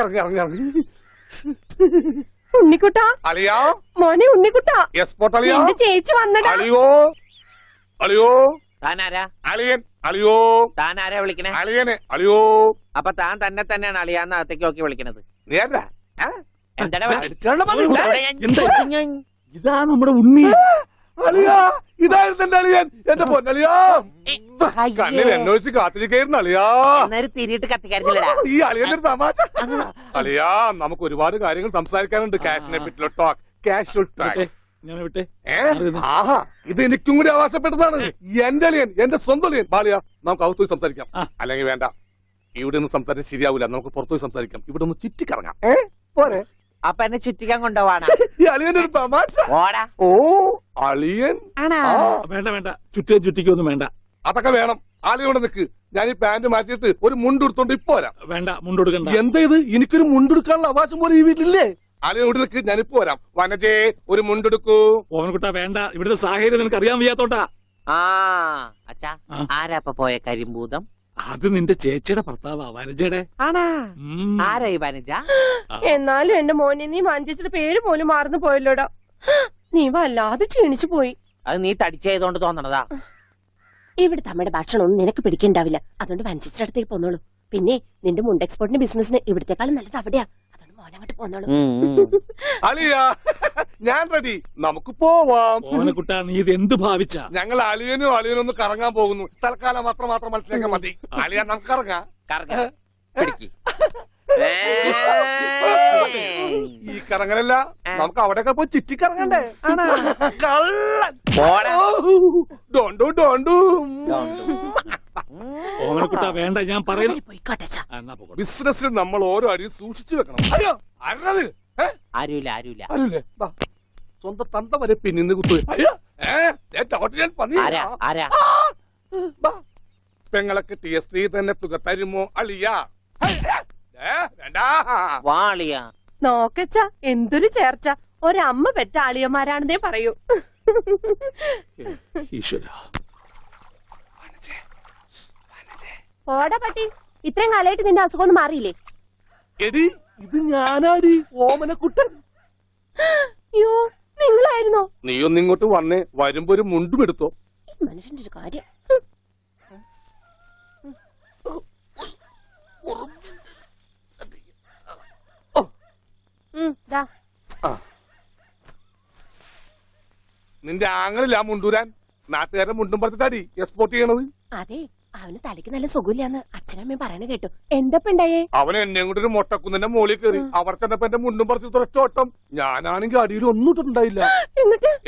ഇറങ്ങി ഇറങ്ങി ഇറങ്ങി. ഉണ്ണിക്കുട്ടാ അളിയാ മോനെ ഉണ്ണിക്കുട്ടാ എസ്പോർട്ട് അളിയാ. എന്റെ ചേച്ചി വന്നടാ. അളിയോ അളിയോ താനാരാ? അളിയൻ അളിയോ. താനാരാ വിളിക്കണേ? അളിയനെ അളിയോ. അപ്പൊ താൻ തന്നെ തന്നെയാണ് അളിയാന്ന് അകത്തേക്ക് നോക്കി വിളിക്കണത്. നീ ആരാ? എന്താടാ ഇതാ നമ്മുടെ ഉണ്ണി. അളിയാ ഇതായിരുന്നു എന്റെ അളിയൻ. എന്റെ പൊന്നളിയാ കണ്ണിൽ എന്നോച്ച് കാത്തിരിക്കായിരുന്നു അളിയാ. തിരിയിട്ട് കത്തിക്കാരില്ലടാ ഈ അളിയന്റെ ഒരു തമാശ. അളിയാ നമുക്ക് ഒരുപാട് കാര്യങ്ങൾ സംസാരിക്കാനുണ്ട്. കാഷിനെ പറ്റിയുള്ള ടോക്ക്, കാഷ്വൽ ടോക്ക്. ഞാൻ വിട്ടെ. ആഹാ ഇത് എനിക്കും കൂടി അവകാശപ്പെട്ടതാണ്. എന്റെ അളിയൻ, എന്റെ സ്വന്തം അളിയൻ. ബാലിയ നമുക്ക് അകത്തുപോയി സംസാരിക്കാം. അല്ലെങ്കിൽ വേണ്ട, ഇവിടെ നിന്ന് സംസാരിച്ച് ശരിയാവില്ല. നമുക്ക് പുറത്തുപോയി സംസാരിക്കാം. ഇവിടെ ഒന്ന് ചുറ്റിക്കറങ്ങാം. പോരെ? അപ്പൊ എന്നെ ചുറ്റിക്കാൻ കൊണ്ടുപോവാണ്. ഈ അളിയന്റെ ഒരു തമാശ. ഓ അളിയൻ. വേണ്ട വേണ്ട, ചുറ്റിക്കൊന്നും വേണ്ട. അതൊക്കെ വേണം. ആളിയോടെ നിൽക്ക്. ഞാൻ ഈ പാന്റ് മാറ്റിയിട്ട് ഒരു മുണ്ടെടുത്തോണ്ട് ഇപ്പൊ വരാം. വേണ്ട, മുണ്ടെടുക്കണ്ട. എന്താ ഇത്? എനിക്കൊരു മുണ്ടെടുക്കാനുള്ള അവകാശം പോലെ ഈ വീട്ടിലില്ലേ? ആളിയോട് നിൽക്ക്, ഞാനിപ്പോ വരാം. വനജേ ഒരു മുണ്ടെടുക്കൂ. ഓവൻകുട്ടാ വേണ്ട, ഇവിടുത്തെ സാഹചര്യം നിനക്ക് അറിയാൻ വയ്യാത്തോട്ടാ. അച്ഛാ ആരാ അപ്പൊ പോയ കരിമ്പൂതം? അത് നിന്റെ ചേച്ചിയുടെ ഭർത്താവാ, വനജയുടെ. ആരാ ഈ വനജ? എന്നാലും എന്റെ മോനെ നീ മഞ്ചേച്ചിയുടെ പേര് പോലും മാറുന്നു പോയല്ലോടാ. നീ വല്ലാതെ ക്ഷീണിച്ചു പോയി. അത് നീ തടിച്ചതുകൊണ്ട് തോന്നണതാ. ഇവിടുത്തെ അമ്മയുടെ ഭക്ഷണം ഒന്നും നിനക്ക് പിടിക്കണ്ടാവില്ല. അതുകൊണ്ട് മഞ്ചേച്ചിയുടെ അടുത്തേക്ക് പോന്നോളൂ. പിന്നെ നിന്റെ മുണ്ട് എക്സ്പോർട്ടിന്റെ ബിസിനസിന് ഇവിടത്തെക്കാളും നല്ലത് അവിടെയാ. അതുകൊണ്ട് മോനങ്ങോട്ട് പോന്നോളൂ. അളിയാ ഞാൻ റെഡി, നമുക്ക് പോവാം. ഓവൻകുട്ടാ നീ ഇത് എന്ത് ഭാവിച്ച? ഞങ്ങൾ അളിയനും ഒന്ന് കറങ്ങാൻ പോകുന്നു. തൽക്കാലം മാത്രം മനസ്സിലാക്കാൻ മതി. അളിയ നമുക്ക് ഇറങ്ങാം. ഈ കറങ്ങലല്ല, നമുക്ക് അവിടെയൊക്കെ പോയി ചുറ്റിക്കറങ്ങണ്ടേ? ഡോണ്ടു ഡോണ്ടു. ഓവൻകുട്ടാ വേണ്ട, ഞാൻ പറയുന്നു. ബിസിനസ്സിൽ നമ്മൾ ഓരോ അരിയും സൂക്ഷിച്ചു വെക്കണം. അയ്യോ ആരുള്ളത്? ആരുമില്ല. സ്വന്തം തന്ത വരെ പിന്നിന്ന് കുത്തു. പെങ്ങളൊക്കെ സ്ത്രീ തന്നെ തുക തരുമോ അളിയാ? നോക്കച്ച എന്തൊരു ചേർച്ച. ഒരമ്മ പെറ്റ ആളിയന്മാരാണെന്നേ പറയൂ. ഓടാ പട്ടി, ഇത്രയും കാലമായിട്ട് നിന്റെ അസുഖം ഒന്നും മാറിയില്ലേ? എടി ഇത് ഞാനാടി, ഓമനക്കുട്ടൻ. അയ്യോ നിങ്ങളായിരുന്നോ? നീയൊന്ന് ഇങ്ങോട്ട് വന്നേ. വരുമ്പോ ഒരു മുണ്ടും എടുത്തോ. മനുഷ്യന്റെ ഒരു കാര്യം. നിന്റെ ആങ്ങളില്ല മുണ്ടൂരാൻ. നാട്ടുകാരെ മുണ്ടും പറിച്ചിട്ടാടി എക്സ്പോർട്ട് ചെയ്യണത്. അതെ, അവന് തലയ്ക്ക് നല്ല സുഖമില്ലാന്ന് അച്ഛനമ്മയും പറയണ കേട്ടു. എന്തപ്പണ്ടായേ? അവൻ എന്നെ കൊണ്ട് ഒരു മൊട്ടക്കുന്നിന്റെ മോളിൽ കയറി. അവർ ചെന്നപ്പോ എന്റെ മുണ്ടും പറിച്ച് ഒറ്റോട്ടം. ഞാനാണെങ്കിൽ അടിയിൽ ഒന്നും ഇട്ടിട്ടുണ്ടായില്ല.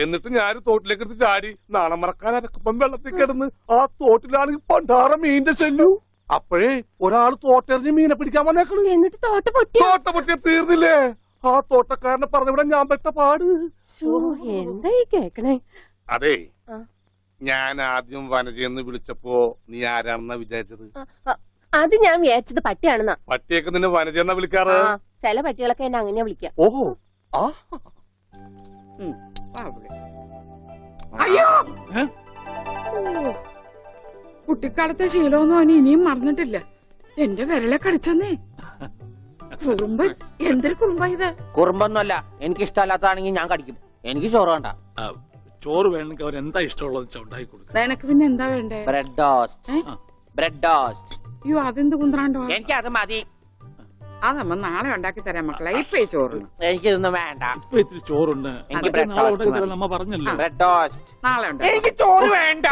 എന്നിട്ട് ഞാൻ തോട്ടിലേക്ക് എടുത്ത് ചാടി. നാണം മറക്കാൻ അരക്കപ്പം വെള്ളത്തിൽ കിടന്ന് ആ തോട്ടിലാണെങ്കിൽ പണ്ടാറ മീനിന്റെ ചെല്ലു. അപ്പോഴേ ഒരാൾ തോട്ടെറിഞ്ഞ് മീനെ പിടിക്കാൻ വന്നേക്കണു. എന്നിട്ട് തോട്ട പൊട്ടിയ തീർന്നില്ലേ? ആ തോട്ടക്കാരനെ പറഞ്ഞവിടെ ഞാൻ പെട്ട പാട്. എന്തായി കേക്കണേ? അതെ, ഞാൻ ആദ്യം വനജയെന്ന് വിളിച്ചപ്പോ നീ ആരാണെന്നാ വിചാരിച്ചത്? അത് ഞാൻ വിചാരിച്ചത് പട്ടിയാണെന്നാ. പട്ടിയൊക്കെ നിന്നെ വനജയെന്നാ വിളിക്കാറ്. ചില പട്ടികളൊക്കെ എന്നെ അങ്ങനെയാ വിളിക്കാം. ഓഹോ. അയ്യോ, കുട്ടിക്കാലത്തെ ശീലമൊന്നും അവന് ഇനിയും മറന്നിട്ടില്ല. എന്റെ വിരലെ കടിച്ചെന്നേ. കുറുമ്പ്, എന്തൊരു കുറുമ്പ ഇത്? കുറുമ്പൊന്നുമല്ല, എനിക്ക് ഇഷ്ടമല്ലാത്തതാണെങ്കിൽ ഞാൻ കടിക്കും. എനിക്ക് ചോറ് വേണ്ട. ചോറ് വേണമെങ്കിൽ അവർ എന്താ ഇഷ്ടമുള്ളത് ഉണ്ടാക്കി കൊടുക്കും. നിനക്ക് പിന്നെ എന്താ വേണ്ടേ? Bread toast. അയ്യോ അതെന്ത് കുന്ത്രാണ്ടോ? എനിക്ക് അത് മതി. അതമ്മ നാളെ ഉണ്ടാക്കി തരാം മക്കളെ. ഇപ്പൊ ഈ ചോറ് എനിക്കിതൊന്നും വേണ്ട. ഇപ്പൊ ഇത്തിരി ചോറുണ്ട്. എനിക്ക് ബ്രെഡ് ടോസ്റ്റ് നമ്മ പറഞ്ഞല്ലോ. ബ്രെഡ് ടോസ്റ്റ് നാളെ ഉണ്ട്. എനിക്ക് ചോറ് വേണ്ട.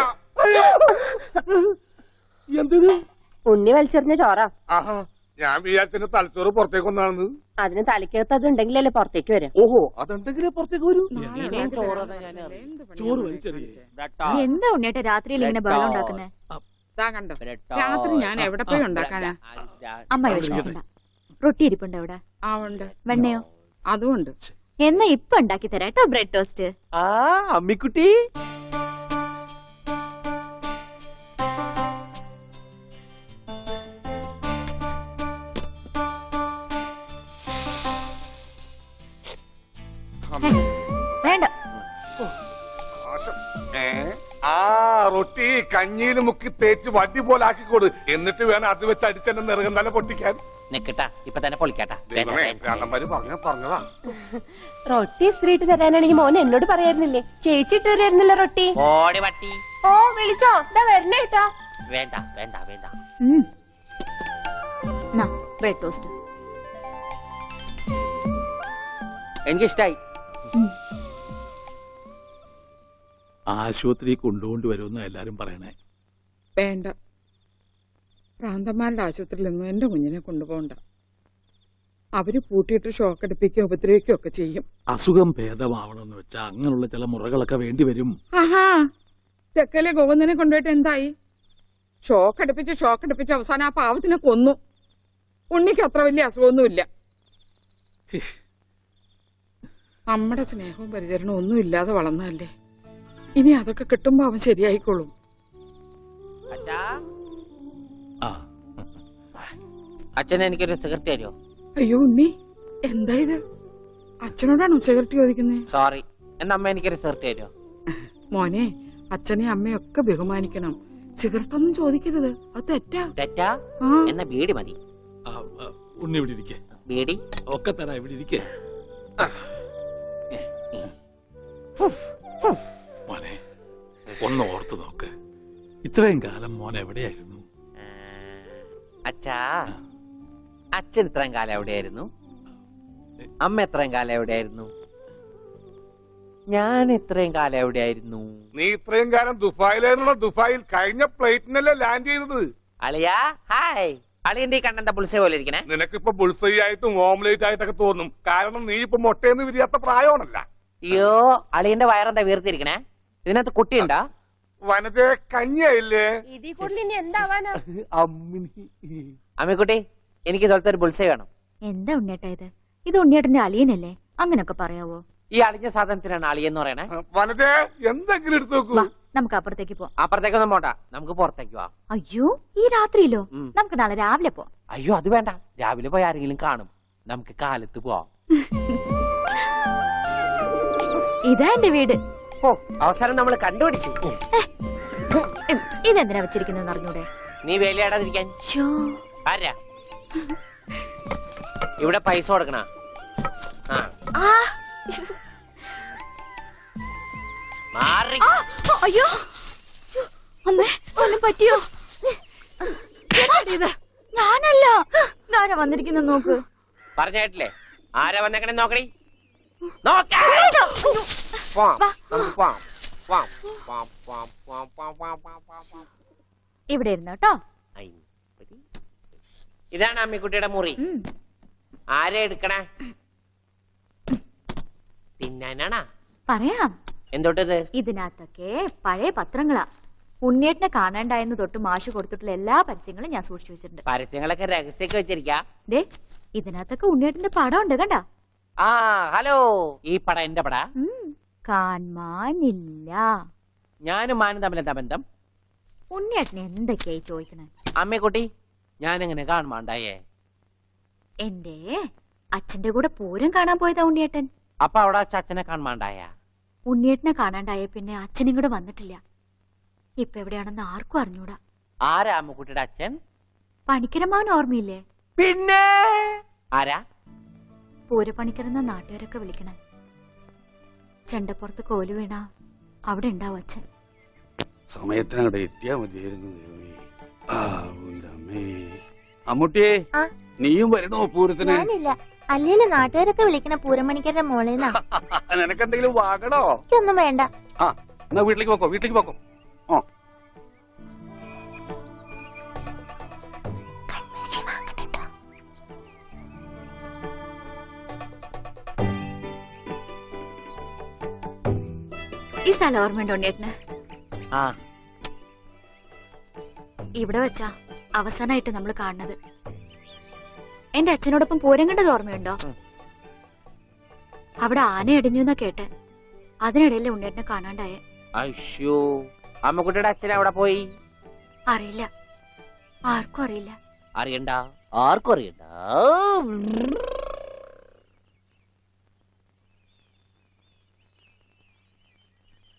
എന്തിന്? ഉണ്ണി വലിച്ചെറിഞ്ഞ ചോറാ. ഞാൻ വിചാരിച്ചെന്റെ തലച്ചോറ് പുറത്തേക്ക് ഒന്നാണെന്ന്. അതിന് തലയ്ക്കകത്ത് അത് ഉണ്ടെങ്കിലല്ലേ പുറത്തേക്ക് വരും. ഓഹോ, അതുണ്ടെങ്കിലേ പുറത്തേക്ക് വരൂ. ചോറ് വലിച്ചെറിയേ. എന്താ ഉണ്ണിയേട്ട രാത്രിയിൽ ഇങ്ങനെ ബഹളം ഉണ്ടാക്കുന്നേ? കണ്ടോ, രാത്രി ഞാൻ എവിടെ പോയി ഉണ്ടാക്കാനാ? അമ്മ വിഷമിക്കണ്ട. റൊട്ടി ഇരിപ്പുണ്ട് അവിടെ. ആ ഉണ്ട്. വെണ്ണയോ? അതും ഉണ്ട്. എന്നാ ഇപ്പൊ ഉണ്ടാക്കി തരാം കേട്ടോ ബ്രെഡ് ടോസ്റ്റ്. അമ്മിക്കുട്ടി, വേണ്ട. റൊട്ടി കഞ്ഞിയിൽ മുക്കി തേച്ച് വടി പോലെ ആക്കിക്കൊടു. എന്നിട്ട് വേണം അത് വെച്ച് അടിച്ചെന്നെ നിറകം തന്നെ പൊട്ടിക്കാൻ. നിക്കട്ടാ, ഇപ്പൊ തന്നെ പൊളിക്കാട്ടാ. ഭ്രാന്തന്മാര് പറഞ്ഞതാ. റൊട്ടി ഇസ്ത്രീട്ട് തരാനാണെങ്കിൽ മോൻ എന്നോട് പറയായിരുന്നില്ലേ? ചേച്ചി ഇട്ട് തരായിരുന്നില്ല റൊട്ടി. ഓടി പട്ടി. ഓ വിളിച്ചോ, ഇതാ വരണേട്ടാ. വേണ്ട വേണ്ട വേണ്ട. Bread toast. എനിക്കിഷ്ടായി. ആശുപത്രി കൊണ്ടുകൊണ്ട് വരുമെന്ന് എല്ലാരും പറയണേ. വേണ്ട, ഭ്രാന്തന്മാരുടെ ആശുപത്രിയിൽ നിന്നും എന്റെ കുഞ്ഞിനെ കൊണ്ടുപോകണ്ട. അവര് പൂട്ടിയിട്ട് ഷോക്ക് അടിപ്പിക്കുകയോ ഉപദ്രവിക്കുകയോ ഒക്കെ ചെയ്യും. അസുഖം ഭേദമാവണമെന്ന് വെച്ചാ അങ്ങനെയുള്ള ചില മുറകളൊക്കെ വേണ്ടി വരും. ആഹാ, തെക്കലെ ഗോവിന്ദനെ കൊണ്ടുപോയിട്ട് എന്തായി? ഷോക്ക് അടുപ്പിച്ച് അവസാനം ആ പാവത്തിനെ കൊന്നു. ഉണ്ണിക്ക് അത്ര വലിയ അസുഖമൊന്നുമില്ല. നമ്മുടെ സ്നേഹവും പരിചരണവും ഒന്നും ഇല്ലാതെ വളർന്നതല്ലേ. ഇനി അതൊക്കെ കിട്ടുമ്പോ അവൻ ശരിയായിക്കോളും. അച്ഛാ, ആ അച്ഛൻ എനിക്കൊരു സിഗരറ്റ് തരുമോ? അയ്യോ ഉണ്ണി, എന്താ ഇത്? അച്ഛനോടാണോ സിഗരറ്റ് ചോദിക്കുന്നേ? സോറി. എന്നാ അമ്മ എനിക്കൊരു സിഗരറ്റ് തരുമോ? മോനെ, അച്ഛനെ അമ്മയൊക്കെ ബഹുമാനിക്കണം. സിഗരറ്റ് ഒന്നും ചോദിക്കരുത്, അത് തെറ്റാ. തെറ്റാ? ആ, എന്നാ ബീഡി മതി. ഉണ്ണി ഇവിടെ ഇരിക്കേ. ബീഡി ഒക്കെ തരാ, ഇവിടെ ഇരിക്കേ. മോനെ ഒന്ന് ഓർത്തു നോക്ക്, ഇത്രയും കാലം മോൻ എവിടെയായിരുന്നു? അച്ഛാ, അച്ഛൻ ഇത്രയും കാലം എവിടെയായിരുന്നു? അമ്മ എത്രയും കാലം എവിടെയായിരുന്നു? ഞാൻ ഇത്രയും കാലം എവിടെയായിരുന്നു? നീ ഇത്രയും കാലം ദുബായിലായിരുന്നുള്ള. ദുബായിൽ കഴിഞ്ഞ പ്ലേറ്റിനല്ലേ ലാൻഡ് ചെയ്തത്. അളിയാ ഹായ്. അളിയന്റെ ഈ കണ്ണെന്താ പുളിസ പോലെ ഇരിക്കണേ? നിനക്കിപ്പോ ബുൾസൈ ആയിട്ടും ഓംലേറ്റ് ആയിട്ടൊക്കെ തോന്നും. കാരണം നീ ഇപ്പൊ മുട്ടയെന്ന് വിരിയാത്ത പ്രായമാണല്ല. അയ്യോ, അളിയന്റെ വയറെന്താ വീർത്തിരിക്കണേ? ഇതിനകത്ത് കുട്ടിയുണ്ടാ? വനത്തെ കഞ്ഞിയായില്ലേ? ഇതിൽ കൂടുതൽ ഇനി എന്താവാനാ? അമ്മിക്കുട്ടി, എനിക്ക് ഇതുപോലത്തെ ഒരു ബുൾസൈ വേണം. എന്താ ഉണ്ണിയേട്ടാ ഇത്? ഇത് ഉണ്ണിയേട്ടന്റെ അളിയനല്ലേ? അങ്ങനൊക്കെ പറയാവോ? ഈ അളിഞ്ഞ സാധനത്തിനാണ് അളിയെന്ന് പറയണേ. വനത്തെ എന്തെങ്കിലും എടുത്തു നോക്കൂ. വാ, നമുക്ക് അപ്പുറത്തേക്ക് പോവാം. അപ്പുറത്തേക്കൊന്നും പോണ്ട, നമുക്ക് പുറത്തേക്ക് പോവാം. അയ്യോ, ഈ രാത്രിയിലോ? ഉം. നമുക്ക് നാളെ രാവിലെ പോവാം. അയ്യോ, അത് വേണ്ട. രാവിലെ പോയി ആരെങ്കിലും കാണും. നമുക്ക് കാലത്ത് പോവാം. ഇതാ എന്റെ വീട്. ഓ, അവസാനം നമ്മൾ കണ്ടുപിടിച്ചു. ഇതെന്തിനാ വെച്ചിരിക്കുന്നത് അറിഞ്ഞൂടെ? നീ വേലയാടാതിരിക്കാൻ. ശ്ശോ. ആരാ ഇവിടെ പൈസ കൊടുക്കണ? ആ, ആ. മാറി. ആ, അയ്യോ, അമ്മേ, ഒന്നും പറ്റിയോ? ഇത് ഞാനല്ല. ഇതാരാ വന്നിരിക്കുന്ന നോക്ക്. പറഞ്ഞ കേട്ടില്ലേ? ആരാ വന്നേക്കണേ നോക്കണേ. നോക്കാം. പോവാം, നമുക്ക് പോവാം. പോവാം, പോവാം, പോവാം, പോവാം, പോവാം, പോവാം, പോവാം, പോവാം, പോവാം. ഇവിടെ ഇരുന്നു കേട്ടോ. ഇതാണ് അമ്മിക്കുട്ടിയുടെ മുറി. ആരെ എടുക്കണേ? തിന്നാനാണാ? പറയാം. എന്തോട്ടത്? ഇതിനകത്തൊക്കെ പഴയ പത്രങ്ങളാ. ഉണ്ണിയേട്ടനെ കാണാണ്ടായെന്ന് തൊട്ട് മാഷ് കൊടുത്തിട്ടുള്ള എല്ലാ പരസ്യങ്ങളും ഞാൻ സൂക്ഷിച്ചു വെച്ചിട്ടുണ്ട്. പരസ്യങ്ങളൊക്കെ രഹസ്യമൊക്കെ വെച്ചിരിക്കാ. ദേ, ഇതിനകത്തൊക്കെ ഉണ്ണിയേട്ടന്റെ പടം ഉണ്ട് കണ്ട. ആ ഹലോ, ഈ പടം എന്റെ പടാ. കാണാനില്ല. ഞാനും മാനും തമ്മിൽ എന്താ ബന്ധം? ഉണ്ണിയേട്ടനെ എന്തൊക്കെയായി ചോദിക്കണേ? അമ്മക്കുട്ടി, ഞാനെങ്ങനെ കാണുമാണ്ടായേ? എന്റെ അച്ഛന്റെ കൂടെ പൂരം കാണാൻ പോയതാ ഉണ്ണിയേട്ടൻ. അപ്പൊ അവിടെ അച്ഛനെ കാണുമാണ്ടായ? ഉണ്ണിയേട്ടനെ കാണാണ്ടായ പിന്നെ അച്ഛനും കൂടെ വന്നിട്ടില്ല. ഇപ്പൊ എവിടെയാണെന്ന് ആർക്കും അറിഞ്ഞൂടാ. ആരാ അമ്മക്കുട്ടിയുടെ അച്ഛൻ? പണിക്കരമാവൻ ഓർമ്മയില്ലേ? പിന്നെ ആരാ? പൂരപ്പണിക്കരെന്ന നാട്ടുകാരൊക്കെ വിളിക്കണേ. ചെണ്ടപ്പുറത്ത് കോല് വീണ അവിടെ ഉണ്ടാവും അച്ഛൻ. സമയത്തിനവിടെ എത്തിയാ മതിയായിരുന്നു. അമ്മൂട്ടിയെ, നീയും വരണോ പൂരത്തിന്? ഞാനില്ല. അല്ലേലും നാട്ടുകാരൊക്കെ വിളിക്കണ പൂരമണിക്കരുടെ മോളേന്നാ. നിനക്കെന്തെങ്കിലും വാങ്ങണോ? ഒന്നും വേണ്ട. ആ, എന്നാ വീട്ടിലേക്ക് പോക്കോ, വീട്ടിലേക്ക് പോക്കോ. ഓ, ഈ സ്ഥലം ഓർമ്മയുണ്ടോ ഉണ്ണിയേട്ടന്? ആ, ഇവിടെ വെച്ചാ അവസാനായിട്ട് നമ്മൾ കാണുന്നത്. എന്റെ അച്ഛനോടൊപ്പം പൂരം കണ്ടത് ഓർമ്മയുണ്ടോ? അവിടെ ആന ഇടിഞ്ഞു എന്നാ കേട്ടെ. അതിനിടയിലെ ഉണ്ണിയേട്ടനെ കാണാണ്ടായേ. അയ്യോ, അമ്മക്കുട്ടിയുടെ അച്ഛൻ അവിടെ പോയി? അറിയില്ല, ആർക്കും അറിയില്ല. അറിയണ്ട, ആർക്കും അറിയണ്ട.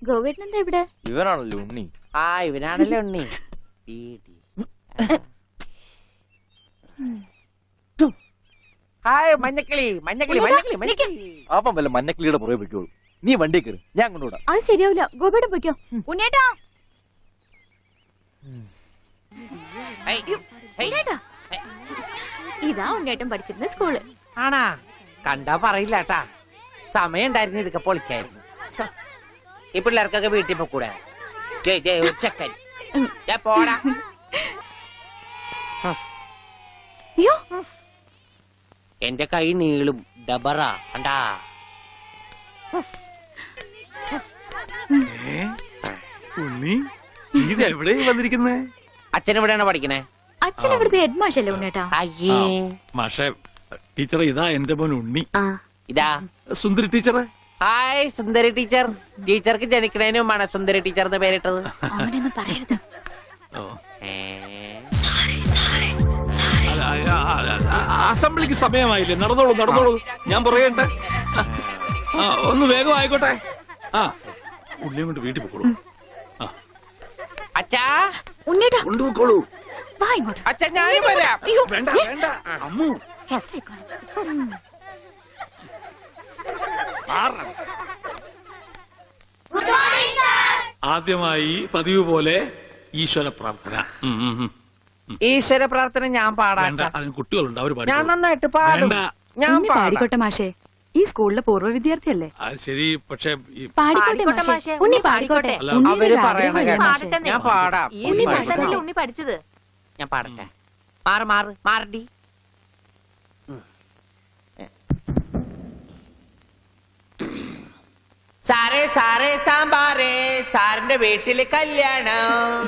ഗോവേട്ടൻ എന്താ ഇവിടെ? ഇവനാണല്ലോ ഉണ്ണി. ആ ഇവനാണല്ലോ ഉണ്ണി. ഹായ് മഞ്ഞക്കിളി മഞ്ഞക്കിളി മഞ്ഞക്കിളി മഞ്ഞക്കിളി. അപ്പം വല്ല മഞ്ഞക്കിളിയുടെ പുറകെ പൊയ്ക്കോളൂ. നീ വണ്ടി കയറി, ഞാൻ കൊണ്ടുവിടാം. അത് ശരിയാവില്ല. ഗോവേട്ടൻ പൊയ്ക്കോ. ഉണ്ണേട്ടാ ഉണ്ണേട്ടാ, ഇതാ ഉണ്ണേട്ടൻ പഠിച്ചിരുന്ന സ്കൂള്. ആണാ? കണ്ടാ പറയില്ല കേട്ടാ. സമയം ഉണ്ടായിരുന്നു ഇതൊക്കെ പൊളിക്കായിരുന്നു. ഈ പിള്ളേർക്കൊക്കെ വീട്ടിൽ പോക്കൂടെ? ഉച്ചക്കൻ പോടാ. അയ്യോ, എന്റെ കൈ നീളും ഡബറ കണ്ടാ. ഉണ്ണി നീ ഇത് എവിടെ വന്നിരിക്കുന്നേ? അച്ഛൻ എവിടെയാണ് പഠിക്കണേ? അച്ഛൻ ഇവിടുത്തെ ഹെഡ് മാഷല്ലേ ഉണ്ണേട്ടാ? അയ്യേ. മാഷെ ടീച്ചറെ, ഇതാ എന്റെ മോൻ ഉണ്ണി. ഇതാ സുന്ദരി ടീച്ചറെ. ഹായ് സുന്ദരി ടീച്ചർ. ടീച്ചർക്ക് ജനിക്കണേന് മുമ്പാണ് സുന്ദരി ടീച്ചർ എന്ന് പേരിട്ടത്. അങ്ങനെയൊന്നും പറയരുത്. ഓ. ഏ? അസംബ്ലിക്ക് സമയമായില്ലേ? നടന്നോളൂ നടന്നോളൂ, ഞാൻ പറയട്ടെ. ഒന്ന് വേഗം ആയിക്കോട്ടെ. ആ ഉള്ളിയും കൊണ്ട് വീട്ടിൽ പോക്കോളൂ. അച്ഛാ ഉണ്ണേട്ടാ കൊണ്ടുപോക്കോളൂ. വാ ഇങ്ങോട്ട്. അച്ഛൻ ഞാനും വരാം. അയ്യോ, വേണ്ട വേണ്ട അമ്മു. ആദ്യമായി പതിവ് പോലെ ഈശ്വര പ്രാർത്ഥന. ഈശ്വര പ്രാർത്ഥന ഞാൻ പാടാം. വേണ്ട, അതിന് കുട്ടികളുണ്ട്, അവര് ഞാൻ പാടിക്കോളും. നന്നായിട്ട് പാടും. വേണ്ട. ഞാൻ ഉണ്ണി പാടാം. പാടിക്കോട്ടെ മാഷേ, ഈ സ്കൂളിലെ പൂർവ്വ വിദ്യാർത്ഥിയല്ലേ. അത് ശരി, പക്ഷെ പാടിക്കോട്ടെ മാഷേ, ഉണ്ണി പാടിക്കോട്ടെ. അല്ല, ഉണ്ണിയുടെ അവര് ഒരു പറയണ ആഗ്രഹമല്ലേ കേട്ടോ. മാഷേ? ഞാൻ പാടാം. ഉണ്ണി പാടിക്കോട്ടെ. ഉണ്ണി പഠിച്ചത്. ഞാൻ പാടട്ടെ. മാറ് മാറ് മാറടി. സാറേ സാറേ സാമ്പാറേ സാറിന്റെ വീട്ടില് കല്യാണം.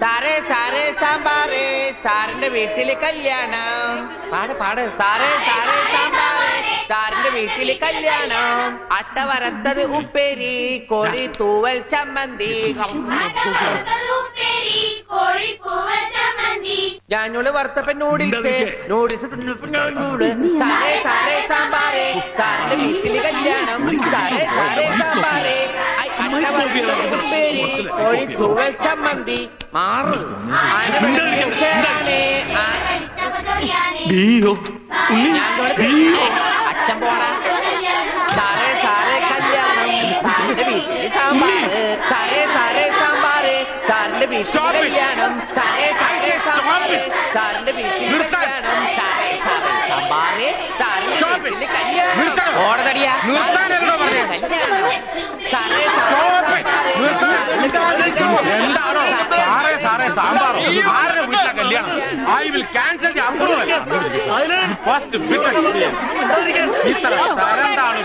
സാറേ സാറേ സാമ്പാറേ സാറിന്റെ വീട്ടില് കല്യാണം. പാട് പാട്. സാറേ സാറേ സാമ്പാറേ സാറിന്റെ വീട്ടില് കല്യാണം. അട്ട വരത്തത് ഉപ്പേരി കോഴി തൂവൽ ചമ്മന്തി. ഞാനോട് വറുത്തപ്പൻ നൂഡിൽസ് നൂഡിൽസ് സാറേ സാറേ സാമ്പാറേ സാറിന്റെ വീട്ടില് കല്യാണം. സാറേ സാറേ സാമ്പാറേ ഉപ്പേരി കോഴി തൂവൽ ചമ്മന്തി. മാറ് അച്ഛൻ പോടാ. സാറേ സാറേ കല്യാണം സാറിന്റെ വീട്ടില് സാമ്പാറ്. സാറേ സാറേ സാമ്പാറ് സാറിന്റെ വീട്ടില് കല്യാണം. സാറേ സാറേ സാമ്പാറ് സാറിന്റെ വീട്ടില് കല്യാണം. സാറേ സാറേ സാമ്പാറ് സാറിന്റെ വീട്ടില് കല്യാണം. ഓടതടിയാ കല്യാണം. സാറേ എന്താണോ സാറേ സാറേ സാമ്പാറോ? ആരുടെ വീട്ടിലെ കല്യാണം? I will cancel the approval. First bit experience. ഇത്ര തരംതാണ്